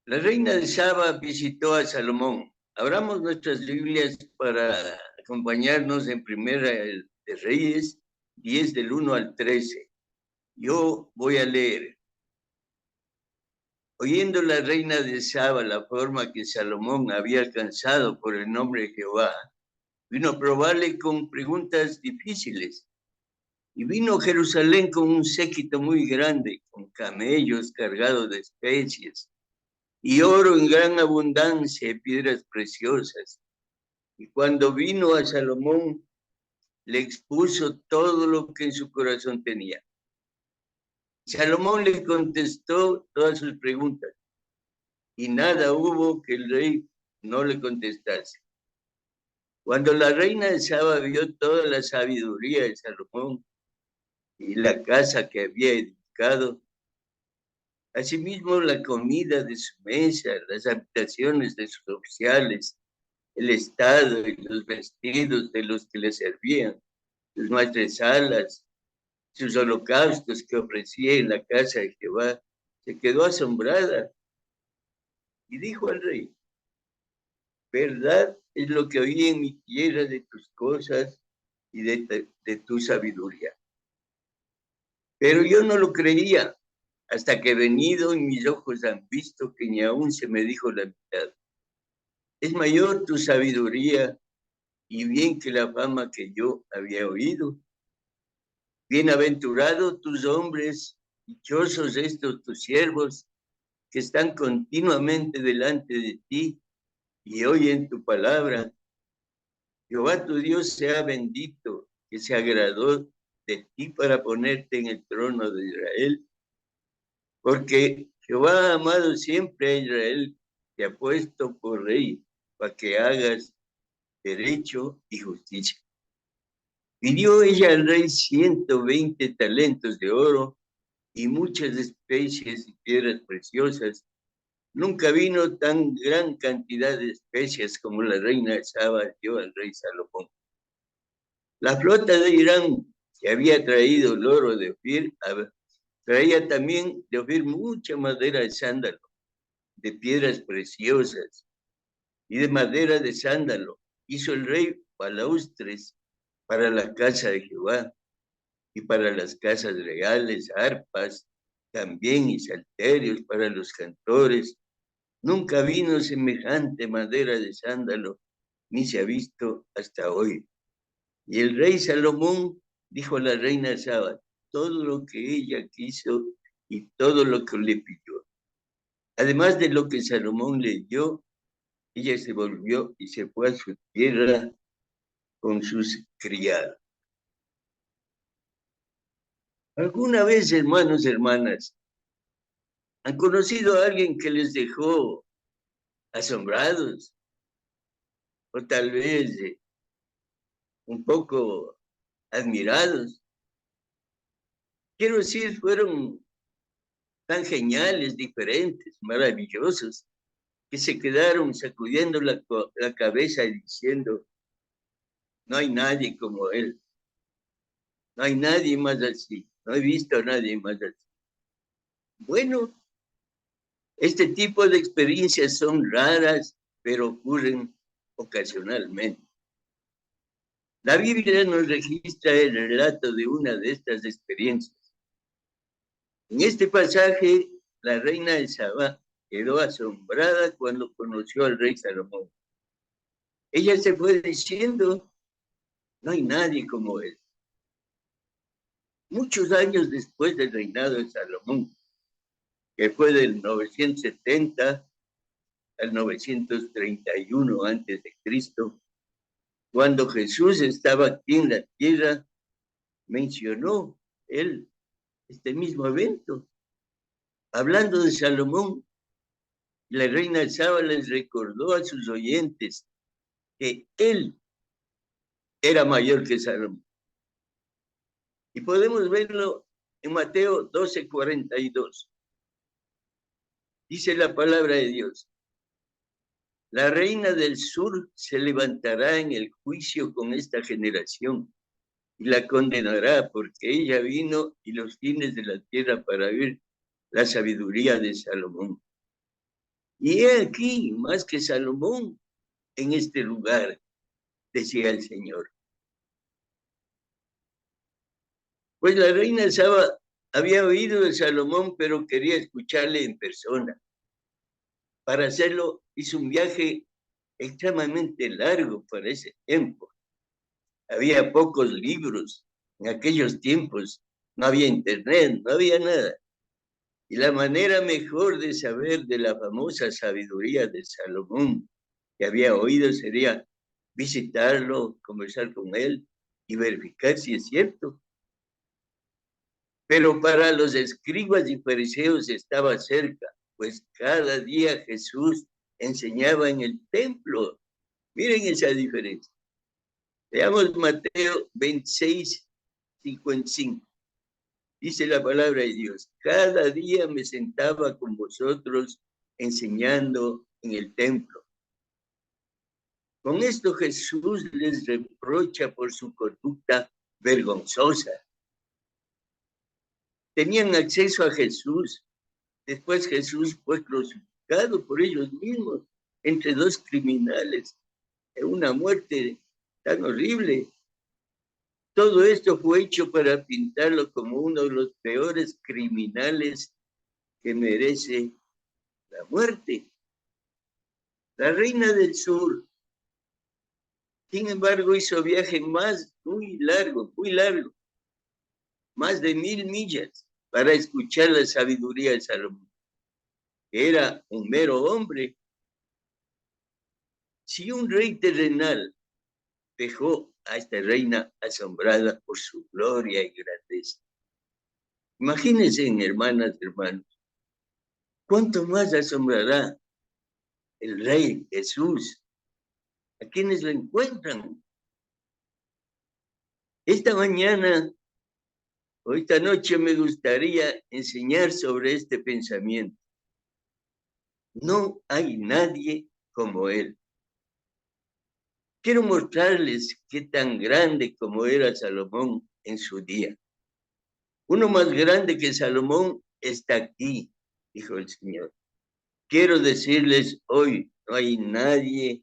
La reina de Saba visitó a Salomón. Abramos nuestras Biblias para acompañarnos en Primera de Reyes 10 del 1 al 13. Yo voy a leer. Oyendo la reina de Saba la forma que Salomón había alcanzado por el nombre de Jehová, vino a probarle con preguntas difíciles. Y vino a Jerusalén con un séquito muy grande, con camellos cargados de especies, y oro en gran abundancia y piedras preciosas. Y cuando vino a Salomón, le expuso todo lo que en su corazón tenía. Salomón le contestó todas sus preguntas, y nada hubo que el rey no le contestase. Cuando la reina de Saba vio toda la sabiduría de Salomón y la casa que había edificado, asimismo la comida de su mesa, las habitaciones de sus oficiales, el estado y los vestidos de los que le servían, sus maestresalas, sus holocaustos que ofrecía en la casa de Jehová, se quedó asombrada y dijo al rey: verdad es lo que oí en mi tierra de tus cosas y de tu sabiduría. Pero yo no lo creía, hasta que venido y mis ojos han visto que ni aún se me dijo la mitad. Es mayor tu sabiduría y bien que la fama que yo había oído. Bienaventurados tus hombres, dichosos estos tus siervos, que están continuamente delante de ti y oyen tu palabra. Jehová tu Dios sea bendito, que se agradó de ti para ponerte en el trono de Israel, porque Jehová ha amado siempre a Israel, te ha puesto por rey, para que hagas derecho y justicia. Pidió ella al rey 120 talentos de oro y muchas especies y piedras preciosas. Nunca vino tan gran cantidad de especies como la reina de Saba dio al rey Salomón. La flota de Irán, que había traído el oro de Ofir, traía también de Ofir mucha madera de sándalo, de piedras preciosas y de madera de sándalo. Hizo el rey balaustres para la casa de Jehová y para las casas reales, arpas también y salterios para los cantores. Nunca vino semejante madera de sándalo, ni se ha visto hasta hoy. Y el rey Salomón dijo a la reina Saba todo lo que ella quiso y todo lo que le pidió. Además de lo que Salomón le dio, ella se volvió y se fue a su tierra con sus criados. ¿Alguna vez, hermanos y hermanas, han conocido a alguien que les dejó asombrados o tal vez un poco admirados? Quiero decir, fueron tan geniales, diferentes, maravillosos, que se quedaron sacudiendo la cabeza y diciendo: no hay nadie como él, no hay nadie más así, no he visto a nadie más así. Bueno, este tipo de experiencias son raras, pero ocurren ocasionalmente. La Biblia nos registra el relato de una de estas experiencias. En este pasaje, la reina de Saba quedó asombrada cuando conoció al rey Salomón. Ella se fue diciendo: no hay nadie como él. Muchos años después del reinado de Salomón, que fue del 970 al 931 antes de Cristo, cuando Jesús estaba aquí en la tierra, mencionó él este mismo evento. Hablando de Salomón, la reina de Saba les recordó a sus oyentes que él era mayor que Salomón. Y podemos verlo en Mateo 12:42. Dice la palabra de Dios: la reina del sur se levantará en el juicio con esta generación y la condenará, porque ella vino y los fines de la tierra para ver la sabiduría de Salomón. Y he aquí, más que Salomón, en este lugar, decía el Señor. Pues la reina Saba había oído de Salomón, pero quería escucharle en persona. Para hacerlo, hizo un viaje extremadamente largo para ese tiempo. Había pocos libros en aquellos tiempos, no había internet, no había nada. Y la manera mejor de saber de la famosa sabiduría de Salomón que había oído sería visitarlo, conversar con él y verificar si es cierto. Pero para los escribas y fariseos estaba cerca, pues cada día Jesús enseñaba en el templo. Miren esa diferencia. Veamos Mateo 26, 55. Dice la palabra de Dios, cada día me sentaba con vosotros enseñando en el templo. Con esto Jesús les reprocha por su conducta vergonzosa. Tenían acceso a Jesús. Después Jesús fue crucificado por ellos mismos, entre dos criminales, en una muerte tan horrible. Todo esto fue hecho para pintarlo como uno de los peores criminales que merece la muerte. La reina del sur, sin embargo, hizo viaje muy largo, más de 1000 millas, para escuchar la sabiduría de Salomón, que era un mero hombre. Si un rey terrenal dejó a esta reina asombrada por su gloria y grandeza, imagínense, hermanas, hermanos, ¿cuánto más asombrará el Rey Jesús a quienes lo encuentran? Esta mañana o esta noche me gustaría enseñar sobre este pensamiento. No hay nadie como él. Quiero mostrarles qué tan grande como era Salomón en su día. Uno más grande que Salomón está aquí, dijo el Señor. Quiero decirles hoy, no hay nadie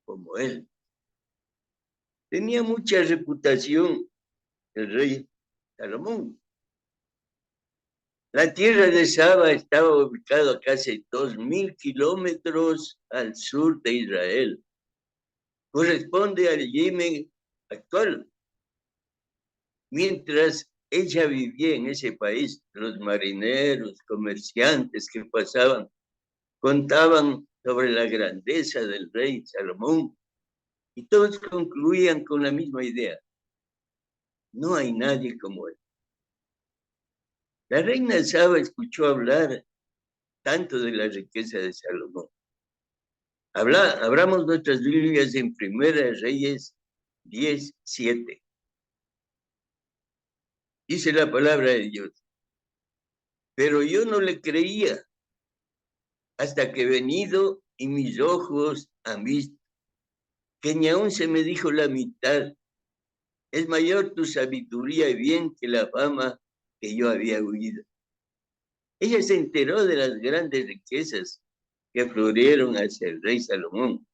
como él. Tenía mucha reputación el rey Salomón. La tierra de Saba estaba ubicada a casi 2000 kilómetros al sur de Israel. Corresponde al Yemen actual. Mientras ella vivía en ese país, los marineros, comerciantes que pasaban, contaban sobre la grandeza del rey Salomón y todos concluían con la misma idea. No hay nadie como él. La reina Saba escuchó hablar tanto de la riqueza de Salomón. Abramos nuestras Biblias en Primera Reyes 10:7. Dice la palabra de Dios. Pero yo no le creía hasta que venido y mis ojos han visto, que ni aún se me dijo la mitad. Es mayor tu sabiduría y bien que la fama que yo había oído. Ella se enteró de las grandes riquezas que aflorieron hacia el rey Salomón.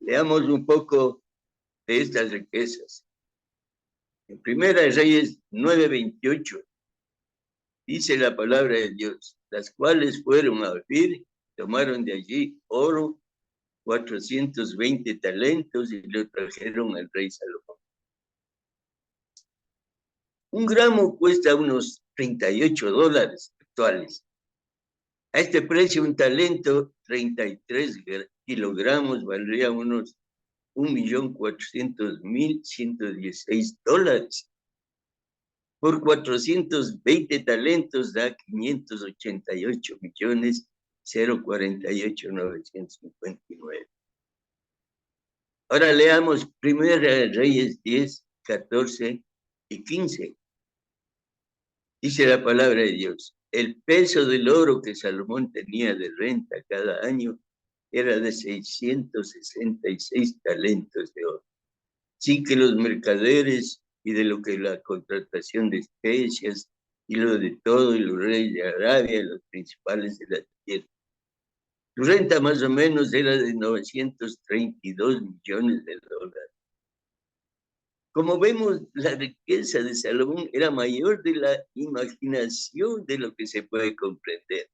Leamos un poco de estas riquezas. En Primera Reyes 9:28 dice la palabra de Dios, las cuales fueron a Ofir, tomaron de allí oro, 420 talentos y lo trajeron al rey Salomón. Un gramo cuesta unos $38 actuales. A este precio, un talento, 33 kilogramos, valdría unos $1.400.116. Por 420 talentos da 588.048.959. Ahora leamos Primera Reyes 10, 14 y 15. Dice la palabra de Dios. El peso del oro que Salomón tenía de renta cada año era de 666 talentos de oro. Sí que los mercaderes y de lo que la contratación de especias y lo de todo, y los reyes de Arabia, los principales de la tierra. Su renta más o menos era de 932 millones de dólares. Como vemos, la riqueza de Salomón era mayor de la imaginación de lo que se puede comprender.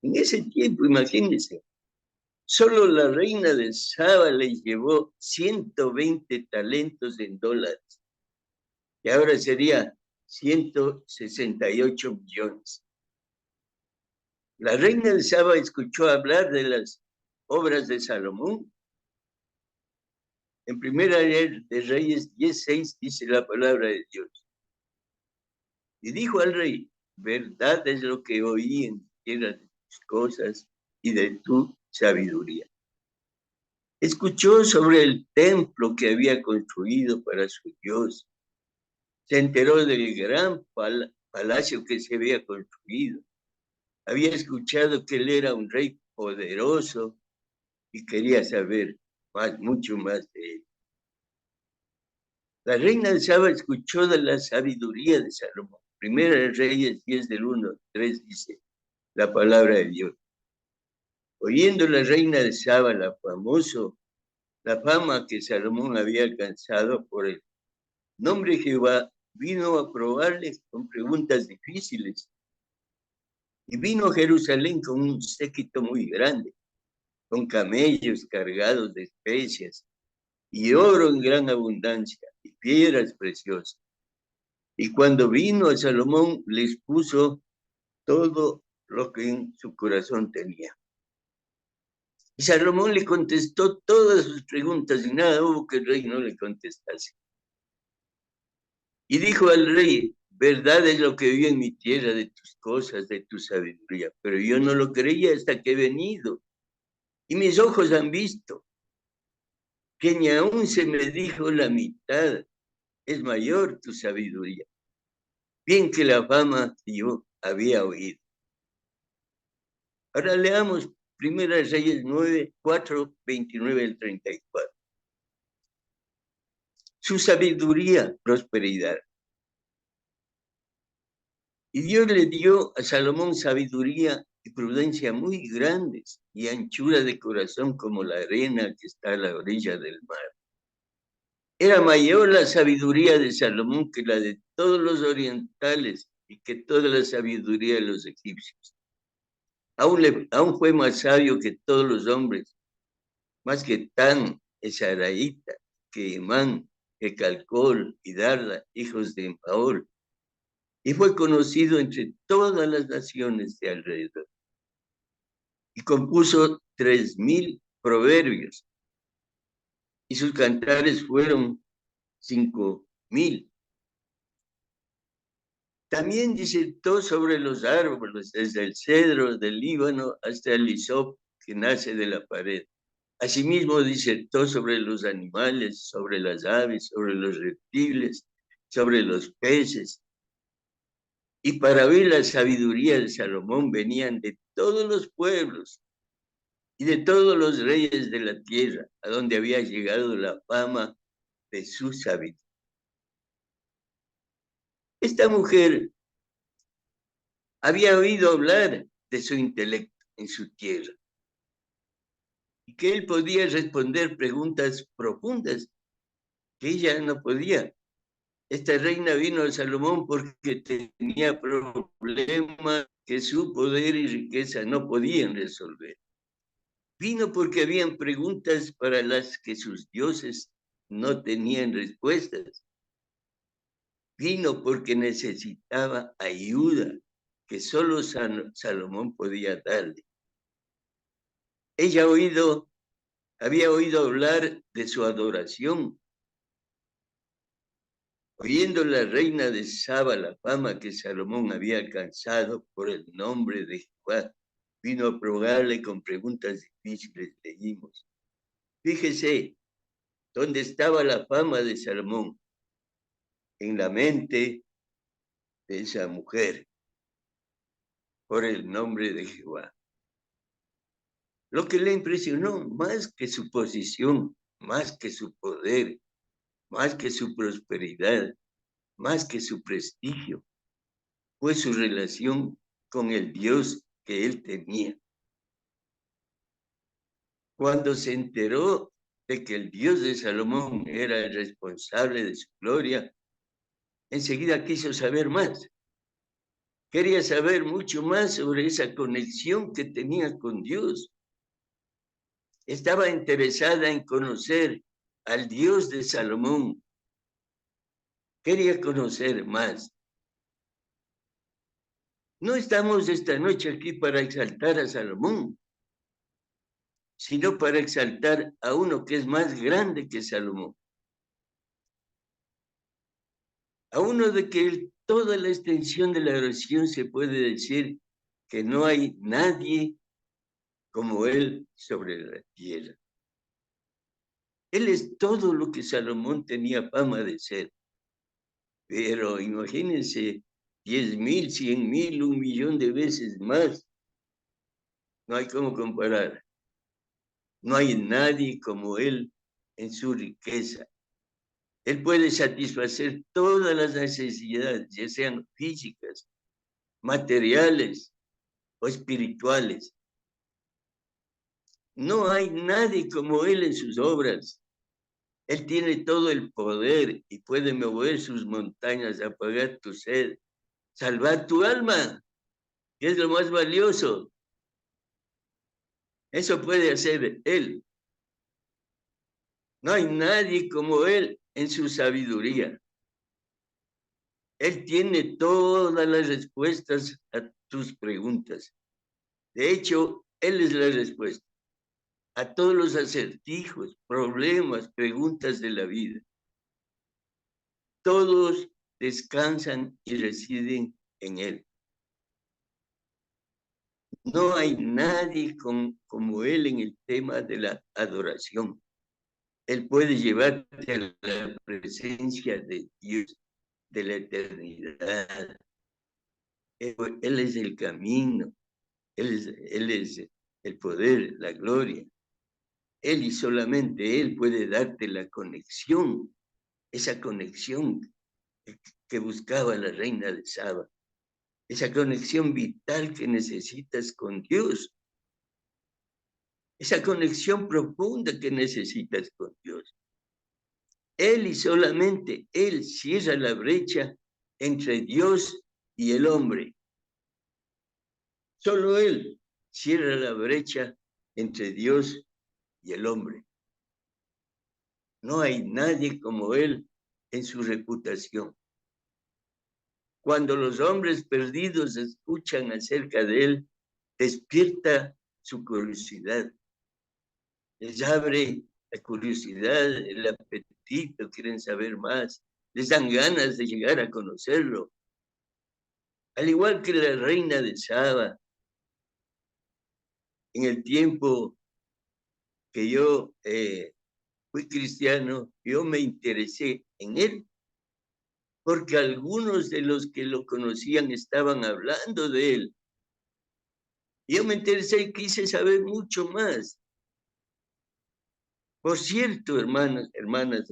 En ese tiempo, imagínense, solo la reina de Saba le llevó 120 talentos en dólares, que ahora sería 168 millones. La reina de Saba escuchó hablar de las obras de Salomón. En Primera de Reyes 10:6 dice la palabra de Dios. Y dijo al rey, verdad es lo que oí en tierra de tus cosas y de tu sabiduría. Escuchó sobre el templo que había construido para su Dios. Se enteró del gran palacio que se había construido. Había escuchado que él era un rey poderoso y quería saber mucho más de él. La reina de Saba escuchó de la sabiduría de Salomón. Primera de Reyes 10 del 1-3 dice la palabra de Dios. Oyendo la reina de Saba la fama que Salomón había alcanzado por el nombre de Jehová, vino a probarle con preguntas difíciles. Y vino a Jerusalén con un séquito muy grande, con camellos cargados de especias, y oro en gran abundancia, y piedras preciosas. Y cuando vino a Salomón, les puso todo lo que en su corazón tenía. Y Salomón le contestó todas sus preguntas, y nada hubo que el rey no le contestase. Y dijo al rey, verdad es lo que vi en mi tierra de tus cosas, de tu sabiduría, pero yo no lo creía hasta que he venido. Y mis ojos han visto que ni aún se me dijo la mitad, es mayor tu sabiduría. Bien que la fama que yo había oído. Ahora leamos Primera Reyes 9:4-29-34. Su sabiduría, prosperidad. Y Dios le dio a Salomón sabiduría y prudencia muy grandes y anchura de corazón como la arena que está a la orilla del mar. Era mayor la sabiduría de Salomón que la de todos los orientales y que toda la sabiduría de los egipcios. Aún fue más sabio que todos los hombres, más que Tan, Esaraíta, que Emán, que Calcol y Darda, hijos de Empaol, y fue conocido entre todas las naciones de alrededor. Y compuso 3,000 proverbios, y sus cantares fueron 5,000. También disertó sobre los árboles, desde el cedro del Líbano hasta el hisop que nace de la pared. Asimismo disertó sobre los animales, sobre las aves, sobre los reptiles, sobre los peces. Y para ver la sabiduría de Salomón venían de todos los pueblos y de todos los reyes de la tierra, a donde había llegado la fama de su sabiduría. Esta mujer había oído hablar de su intelecto en su tierra y que él podía responder preguntas profundas que ella no podía. Esta reina vino a Salomón porque tenía problemas que su poder y riqueza no podían resolver. Vino porque habían preguntas para las que sus dioses no tenían respuestas. Vino porque necesitaba ayuda que solo Salomón podía darle. Ella había oído hablar de su adoración. Oyendo la reina de Saba la fama que Salomón había alcanzado por el nombre de Jehová, vino a probarle con preguntas difíciles. Leímos. Fíjese, ¿dónde estaba la fama de Salomón? En la mente de esa mujer, por el nombre de Jehová. Lo que le impresionó, más que su posición, más que su poder, más que su prosperidad, más que su prestigio, fue su relación con el Dios que él tenía. Cuando se enteró de que el Dios de Salomón era el responsable de su gloria, enseguida quiso saber más. Quería saber mucho más sobre esa conexión que tenía con Dios. Estaba interesada en conocer al Dios de Salomón. Quería conocer más. No estamos esta noche aquí para exaltar a Salomón, sino para exaltar a uno que es más grande que Salomón. A uno de que toda la extensión de la oración se puede decir que no hay nadie como él sobre la tierra. Él es todo lo que Salomón tenía fama de ser. Pero imagínense, 10,000, 100,000, 1,000,000 de veces más. No hay cómo comparar. No hay nadie como él en su riqueza. Él puede satisfacer todas las necesidades, ya sean físicas, materiales o espirituales. No hay nadie como él en sus obras. Él tiene todo el poder y puede mover sus montañas, apagar tu sed, salvar tu alma, que es lo más valioso. Eso puede hacer él. No hay nadie como él en su sabiduría. Él tiene todas las respuestas a tus preguntas. De hecho, él es la respuesta a todos los acertijos, problemas, preguntas de la vida. Todos descansan y residen en él. No hay nadie como él en el tema de la adoración. Él puede llevarte a la presencia de Dios, de la eternidad. Él es el camino, él es el poder, la gloria. Él y solamente Él puede darte la conexión, esa conexión que buscaba la reina de Saba, esa conexión vital que necesitas con Dios, esa conexión profunda que necesitas con Dios. Él y solamente Él cierra la brecha entre Dios y el hombre. Solo Él cierra la brecha entre Dios y el hombre. No hay nadie como Él en su reputación. Cuando los hombres perdidos escuchan acerca de Él, despierta su curiosidad. Les abre la curiosidad, el apetito, quieren saber más. Les dan ganas de llegar a conocerlo. Al igual que la reina de Saba, en el tiempo que yo fui cristiano, yo me interesé en él, porque algunos de los que lo conocían estaban hablando de él. Yo me interesé y quise saber mucho más. Por cierto, hermanos, hermanos,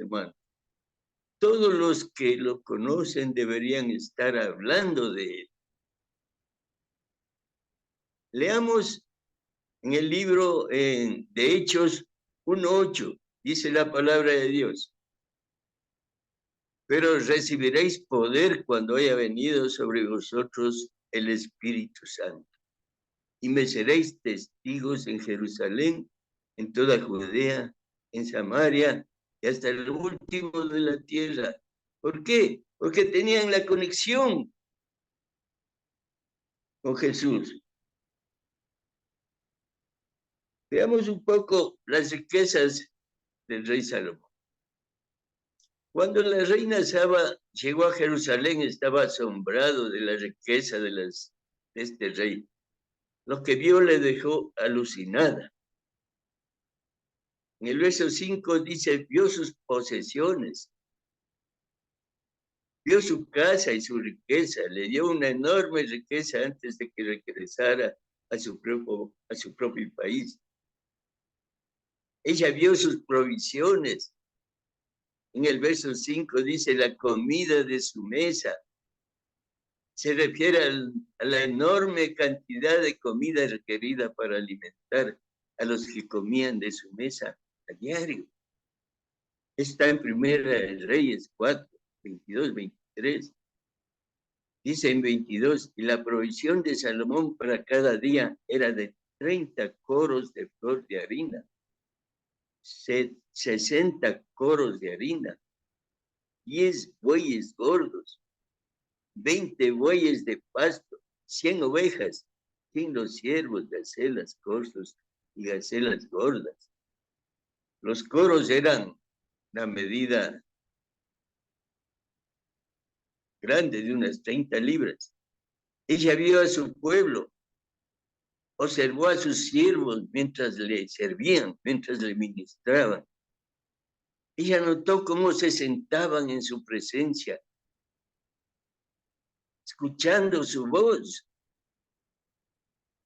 todos los que lo conocen deberían estar hablando de él. Leamos en el libro de Hechos 1:8, dice la palabra de Dios. Pero recibiréis poder cuando haya venido sobre vosotros el Espíritu Santo. Y me seréis testigos en Jerusalén, en toda Judea, en Samaria y hasta el último de la tierra. ¿Por qué? Porque tenían la conexión con Jesús. Veamos un poco las riquezas del rey Salomón. Cuando la reina Saba llegó a Jerusalén, estaba asombrado de la riqueza de este rey. Lo que vio le dejó alucinada. En el verso 5 dice, vio sus posesiones, vio su casa y su riqueza, le dio una enorme riqueza antes de que regresara a su propio país. Ella vio sus provisiones. En el verso 5 dice la comida de su mesa. Se refiere a la enorme cantidad de comida requerida para alimentar a los que comían de su mesa a diario. Está en Primera de Reyes 4, 22, 23. Dice en 22, y la provisión de Salomón para cada día era de 30 coros de flor de harina, 60 coros de harina, 10 bueyes gordos, 20 bueyes de pasto, 100 ovejas, 100 los ciervos, gacelas, corzos y gacelas gordas. Los coros eran la medida grande de unas 30 libras. Ella vio a su pueblo, observó a sus siervos mientras le servían, mientras le ministraban. Ella notó cómo se sentaban en su presencia, escuchando su voz.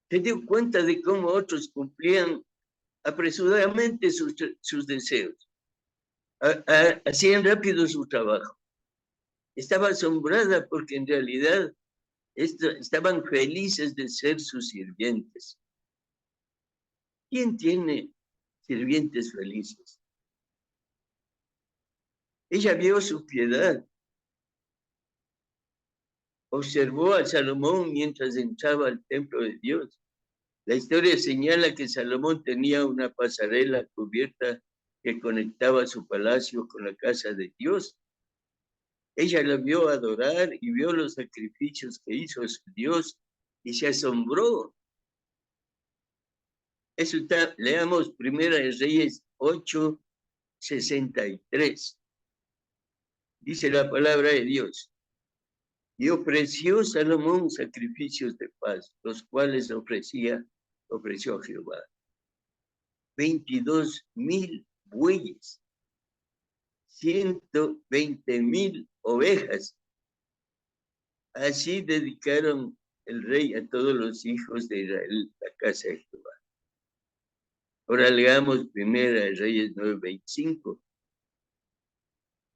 Se dio cuenta de cómo otros cumplían apresuradamente sus deseos, hacían rápido su trabajo. Estaba asombrada porque en realidad estaban felices de ser sus sirvientes. ¿Quién tiene sirvientes felices? Ella vio su piedad. Observó a Salomón mientras entraba al templo de Dios. La historia señala que Salomón tenía una pasarela cubierta que conectaba su palacio con la casa de Dios. Ella la vio adorar y vio los sacrificios que hizo su Dios y se asombró. Eso está, leamos Primera de Reyes 8, 63. Dice la palabra de Dios. Y ofreció Salomón sacrificios de paz, los cuales ofreció a Jehová. 22,000 bueyes, 120,000 ovejas. Así dedicaron el rey a todos los hijos de Israel, la casa de Jehová. Ahora leamos Primera de Reyes 9:25.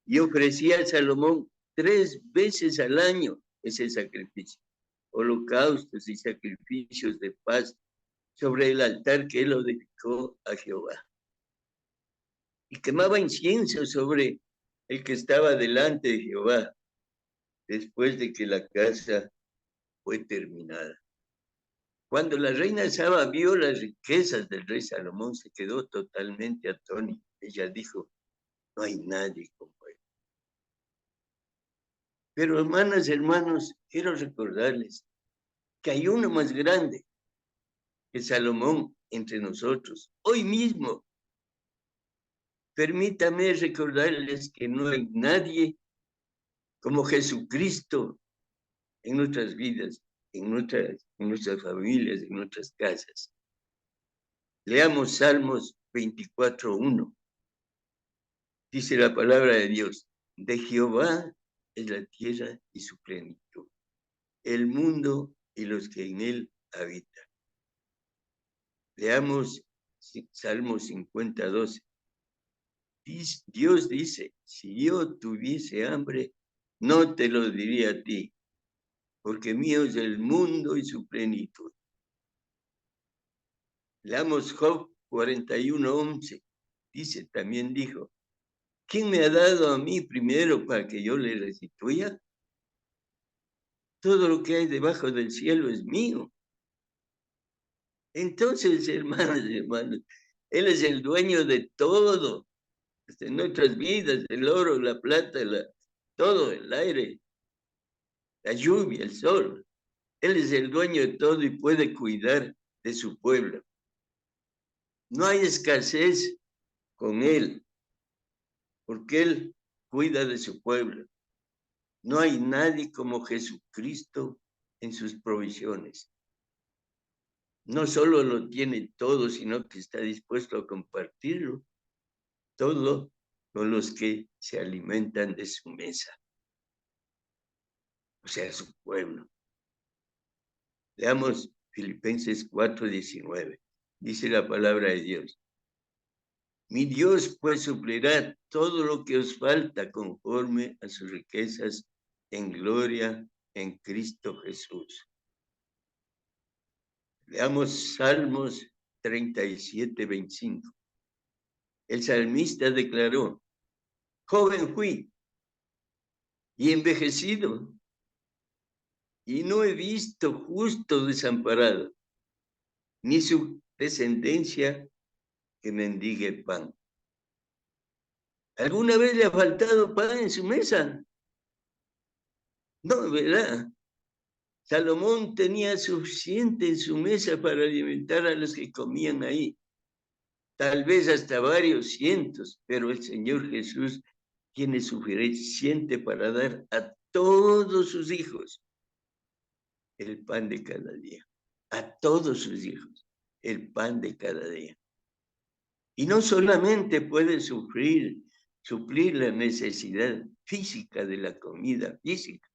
Y ofrecía a Salomón 3 veces al año ese sacrificio, holocaustos y sacrificios de paz sobre el altar que él dedicó a Jehová. Y quemaba incienso sobre el que estaba delante de Jehová, después de que la casa fue terminada. Cuando la reina Saba vio las riquezas del rey Salomón, se quedó totalmente atónita. Ella dijo, no hay nadie como él. Pero hermanas, hermanos, quiero recordarles que hay uno más grande que Salomón entre nosotros. Hoy mismo, permítame recordarles que no hay nadie como Jesucristo en nuestras vidas, en nuestras familias, en nuestras casas. Leamos Salmos 24:1. Dice la palabra de Dios, de Jehová es la tierra y su plenitud, el mundo y los que en él habitan. Leamos Salmos 50:12. Dios dice, si yo tuviese hambre, no te lo diría a ti, porque mío es el mundo y su plenitud. Leamos Job 41:11. Dice, también dijo, ¿quién me ha dado a mí primero para que yo le restituya? Todo lo que hay debajo del cielo es mío. Entonces, hermanos, Él es el dueño de todo, de nuestras vidas, el oro, la plata, todo, el aire, la lluvia, el sol. Él es el dueño de todo y puede cuidar de su pueblo. No hay escasez con Él, porque Él cuida de su pueblo. No hay nadie como Jesucristo en sus provisiones. No solo lo tiene todo, sino que está dispuesto a compartirlo todo con los que se alimentan de su mesa, o sea, su pueblo. Leamos Filipenses 4:19. Dice la palabra de Dios. Mi Dios pues suplirá todo lo que os falta conforme a sus riquezas en gloria en Cristo Jesús. Leamos Salmos 37:25. El salmista declaró: joven fui y envejecido, y no he visto justo desamparado, ni su descendencia que mendigue pan. ¿Alguna vez le ha faltado pan en su mesa? No, ¿verdad? Salomón tenía suficiente en su mesa para alimentar a los que comían ahí. Tal vez hasta varios cientos, pero el Señor Jesús tiene suficiente para dar a todos sus hijos el pan de cada día. A todos sus hijos el pan de cada día. Y no solamente puede suplir la necesidad física de la comida física,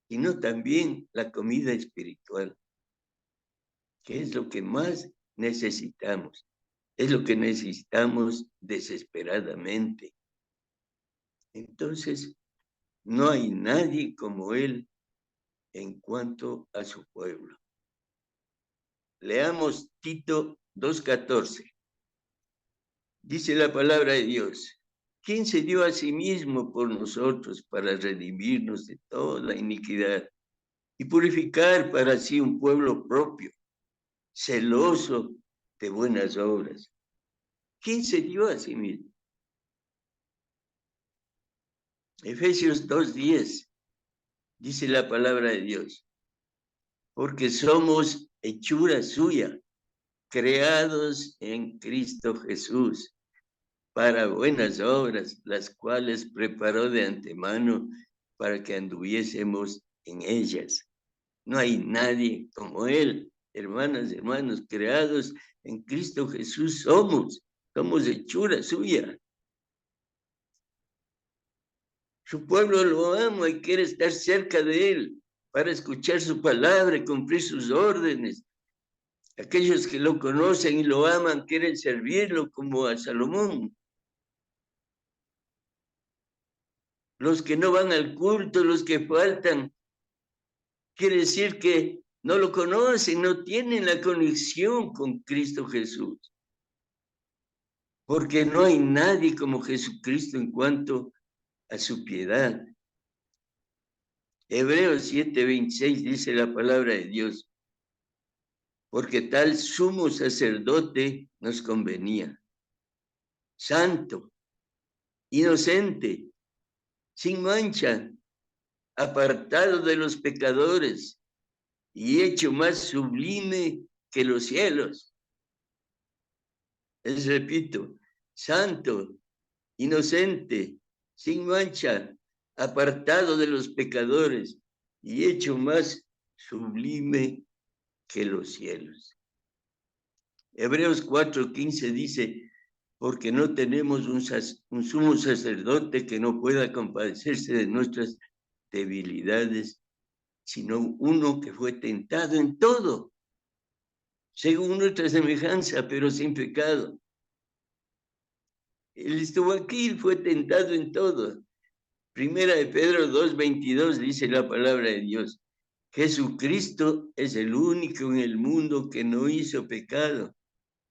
sino también la comida espiritual, que es lo que más necesitamos. Es lo que necesitamos desesperadamente. Entonces, no hay nadie como Él en cuanto a su pueblo. Leamos Tito 2:14. Dice la palabra de Dios: ¿quién se dio a sí mismo por nosotros para redimirnos de toda iniquidad y purificar para sí un pueblo propio, celoso de buenas obras? ¿Quién se dio a sí mismo? Efesios 2:10 dice la palabra de Dios: porque somos hechura suya, creados en Cristo Jesús, para buenas obras, las cuales preparó de antemano para que anduviésemos en ellas. No hay nadie como Él, hermanas y hermanos, creados en Cristo Jesús somos hechura suya. Su pueblo lo ama y quiere estar cerca de Él para escuchar su palabra y cumplir sus órdenes. Aquellos que lo conocen y lo aman quieren servirlo como a Salomón. Los que no van al culto, los que faltan, quiere decir que no lo conocen, no tienen la conexión con Cristo Jesús. Porque no hay nadie como Jesucristo en cuanto a su piedad. Hebreos 7:26 dice la palabra de Dios: porque tal sumo sacerdote nos convenía, santo, inocente, sin mancha, apartado de los pecadores y hecho más sublime que los cielos. Les repito: santo, inocente, sin mancha, apartado de los pecadores y hecho más sublime que los cielos. Hebreos 4:15 dice: porque no tenemos un sumo sacerdote que no pueda compadecerse de nuestras debilidades, sino uno que fue tentado en todo, según nuestra semejanza, pero sin pecado. Él estuvo aquí, fue tentado en todo. Primera de Pedro 2:22 dice la palabra de Dios: Jesucristo es el único en el mundo que no hizo pecado,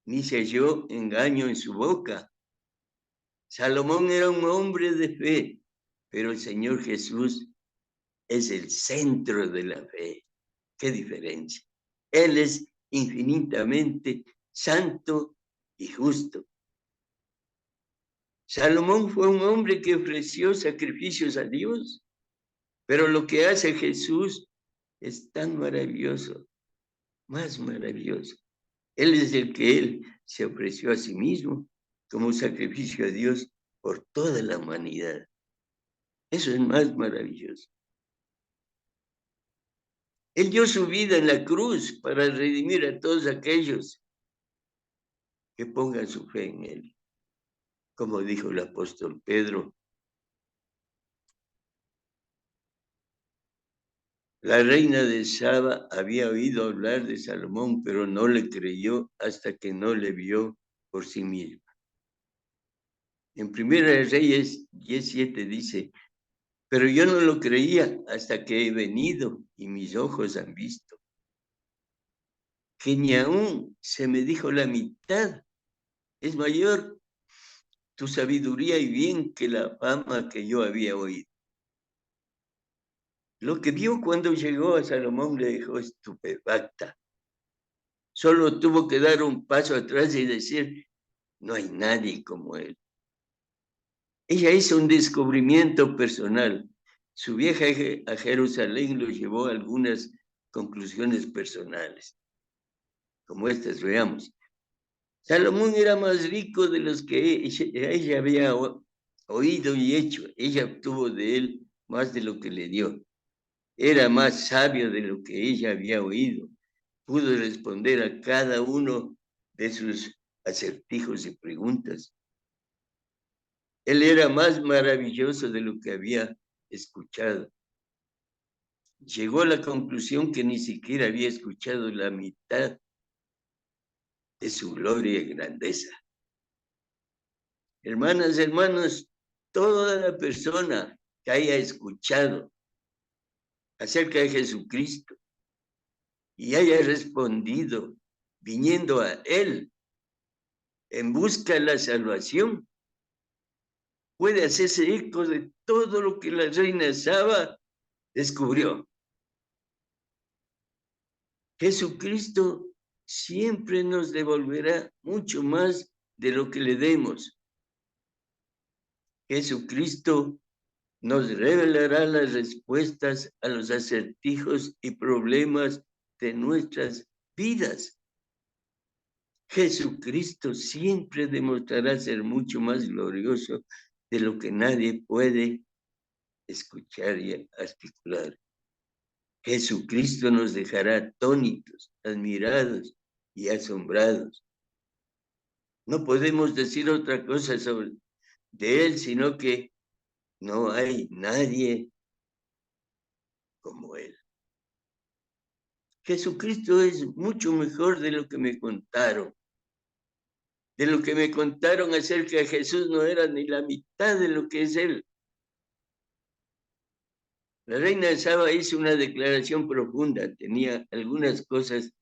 ni se halló engaño en su boca. Salomón era un hombre de fe, pero el Señor Jesús es el centro de la fe. ¡Qué diferencia! Él es infinitamente santo y justo. Salomón fue un hombre que ofreció sacrificios a Dios, pero lo que hace Jesús es tan maravilloso, más maravilloso. Él es el que Él se ofreció a sí mismo como sacrificio a Dios por toda la humanidad. Eso es más maravilloso. Él dio su vida en la cruz para redimir a todos aquellos que pongan su fe en Él. Como dijo el apóstol Pedro: la reina de Saba había oído hablar de Salomón, pero no le creyó hasta que no le vio por sí misma. En Primera de Reyes 17 dice: pero yo no lo creía hasta que he venido y mis ojos han visto. que ni aún se me dijo la mitad. Es mayor tu sabiduría y bien que la fama que yo había oído. Lo que vio cuando llegó a Salomón le dejó estupefacta. Solo tuvo que dar un paso atrás y decir, no hay nadie como él. Ella hizo un descubrimiento personal. Su viaje a Jerusalén lo llevó a algunas conclusiones personales, como estas, veamos. Salomón era más rico de los que ella había oído y hecho. Ella obtuvo de él más de lo que le dio. Era más sabio de lo que ella había oído. Pudo responder a cada uno de sus acertijos y preguntas. Él era más maravilloso de lo que había escuchado. Llegó a la conclusión que ni siquiera había escuchado la mitad de su gloria y grandeza. Hermanas, hermanos, toda la persona que haya escuchado acerca de Jesucristo y haya respondido viniendo a Él en busca de la salvación, puede hacerse eco de todo lo que la reina Saba descubrió. Jesucristo siempre nos devolverá mucho más de lo que le demos. Jesucristo nos revelará las respuestas a los acertijos y problemas de nuestras vidas. Jesucristo siempre demostrará ser mucho más glorioso de lo que nadie puede escuchar y articular. Jesucristo nos dejará atónitos, admirados y asombrados. No podemos decir otra cosa de Él, sino que no hay nadie como Él. Jesucristo es mucho mejor de lo que me contaron. De lo que me contaron acerca de Jesús no era ni la mitad de lo que es Él. La reina de Saba hizo una declaración profunda, tenía algunas cosas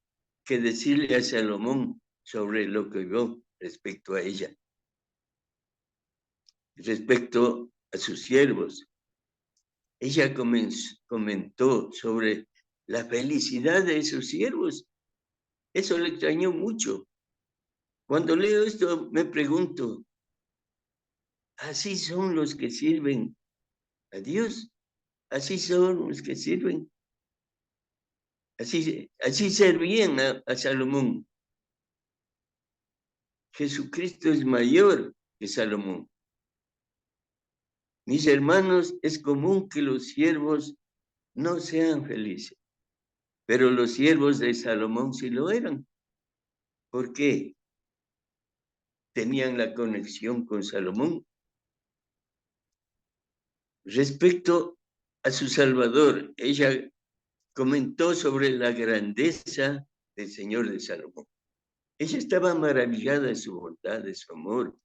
que decirle a Salomón sobre lo que vio respecto a ella, respecto a sus siervos. Ella comentó sobre la felicidad de sus siervos. Eso le extrañó mucho. Cuando leo esto me pregunto, ¿así son los que sirven a Dios? ¿Así son los que sirven? Así servían a Salomón. Jesucristo es mayor que Salomón. Mis hermanos, es común que los siervos no sean felices, pero los siervos de Salomón sí lo eran. ¿Por qué? Tenían la conexión con Salomón. Respecto a su Salvador, ella comentó sobre la grandeza del Señor de Salomón. Ella estaba maravillada de su bondad, de su amor.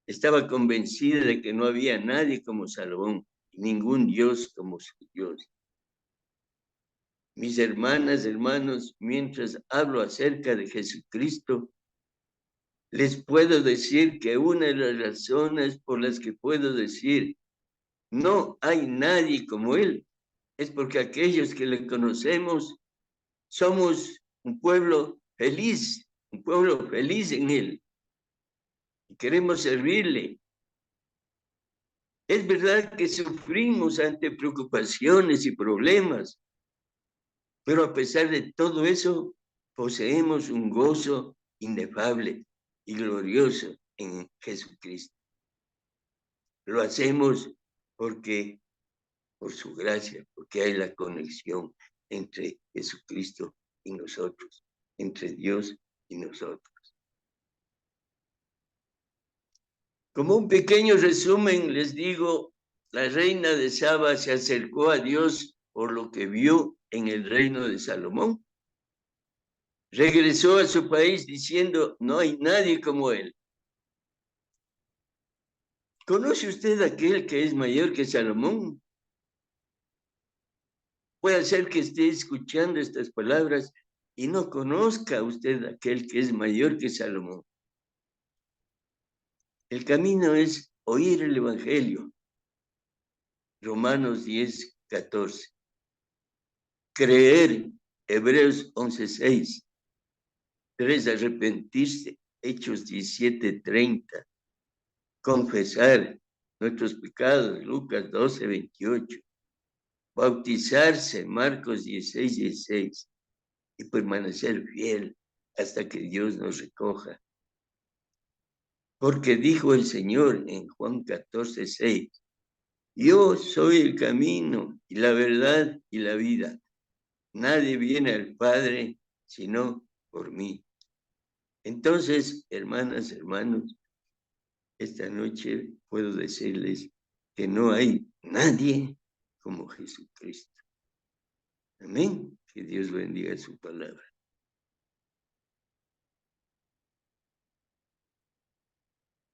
Estaba convencida de que no había nadie como Salomón, ningún Dios como su Dios. Mis hermanas, hermanos, mientras hablo acerca de Jesucristo, les puedo decir que una de las razones por las que puedo decir no hay nadie como Él es porque aquellos que le conocemos somos un pueblo feliz en Él. Y queremos servirle. Es verdad que sufrimos ante preocupaciones y problemas, pero a pesar de todo eso, poseemos un gozo inefable y glorioso en Jesucristo. Lo hacemos porque, por su gracia, porque hay la conexión entre Jesucristo y nosotros, entre Dios y nosotros. Como un pequeño resumen, les digo, la reina de Saba se acercó a Dios por lo que vio en el reino de Salomón. Regresó a su país diciendo, no hay nadie como él. ¿Conoce usted aquel que es mayor que Salomón? Puede ser que esté escuchando estas palabras y no conozca usted a aquel que es mayor que Salomón. El camino es oír el Evangelio. Romanos 10:14. Creer, Hebreos 11:6. 3, arrepentirse, Hechos 17:30. Confesar nuestros pecados, Lucas 12:28. Bautizarse, Marcos 16:16. Y permanecer fiel hasta que Dios nos recoja. Porque dijo el Señor en Juan 14:6, yo soy el camino y la verdad y la vida. Nadie viene al Padre sino por mí. Entonces, hermanas, hermanos, esta noche puedo decirles que no hay nadie como Jesucristo. Amén. Que Dios bendiga su palabra.